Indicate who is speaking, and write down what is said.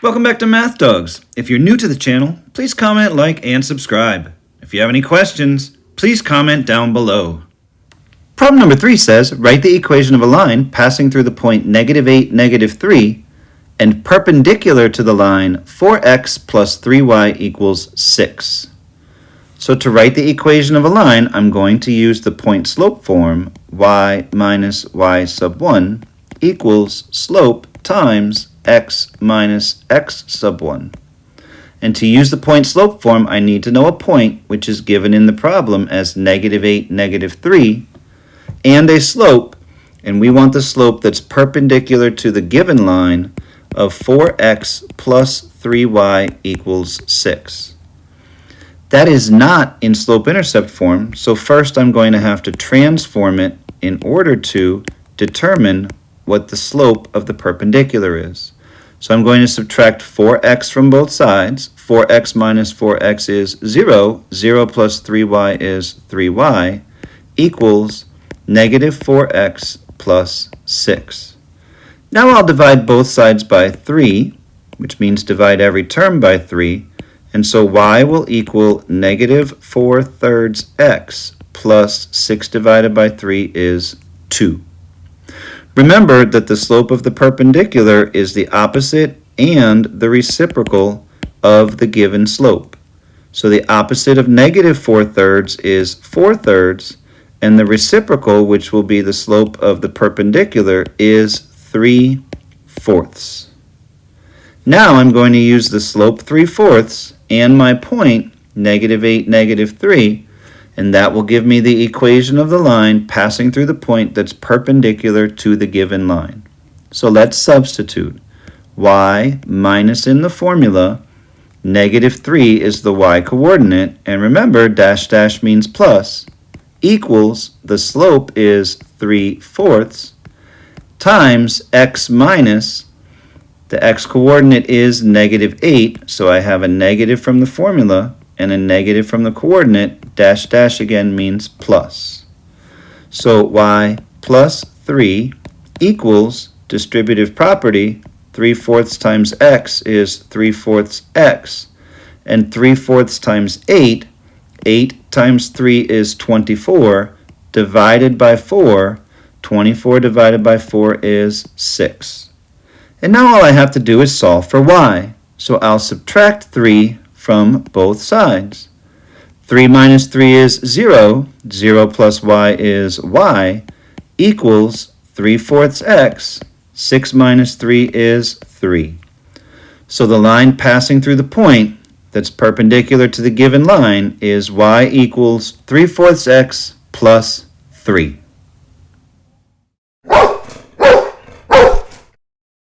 Speaker 1: Welcome back to Math Dogs. If you're new to the channel, please comment, like, and subscribe. If you have any questions, please comment down below. Problem number 3 says, write the equation of a line passing through the point -8, -3, and perpendicular to the line 4x plus 3y equals 6. So to write the equation of a line, I'm going to use the point-slope form, y minus y sub 1 equals slope times x minus x sub 1. And to use the point-slope form, I need to know a point, which is given in the problem as -8, -3, and a slope, and we want the slope that's perpendicular to the given line of 4x plus 3y equals 6. That is not in slope-intercept form, so first I'm going to have to transform it in order to determine what the slope of the perpendicular is. So I'm going to subtract 4x from both sides. 4x minus 4x is 0. 0 plus 3y is 3y equals -4x plus 6. Now I'll divide both sides by 3, which means divide every term by 3, and so y will equal -4/3 x plus 6 divided by 3 is 2. Remember that the slope of the perpendicular is the opposite and the reciprocal of the given slope. So the opposite of -4/3 is 4/3, and the reciprocal, which will be the slope of the perpendicular, is 3/4. Now I'm going to use the slope 3/4 and my point, -8, -3, and that will give me the equation of the line passing through the point that's perpendicular to the given line. So let's substitute. Y minus in the formula, -3 is the y coordinate, and remember dash dash means plus, equals the slope is 3/4 times x minus, the x coordinate is -8, so I have a negative from the formula and a negative from the coordinate. Dash dash again means plus. So y plus 3 equals distributive property. 3/4 times x is 3/4 x, and 3/4 times 8, 8 times 3 is 24, divided by 4, 24 divided by 4 is 6. And now all I have to do is solve for y. So I'll subtract 3 from both sides. 3 minus 3 is 0. 0 plus y is y equals 3/4 x. 6 minus 3 is 3. So the line passing through the point that's perpendicular to the given line is y equals 3/4 x plus 3.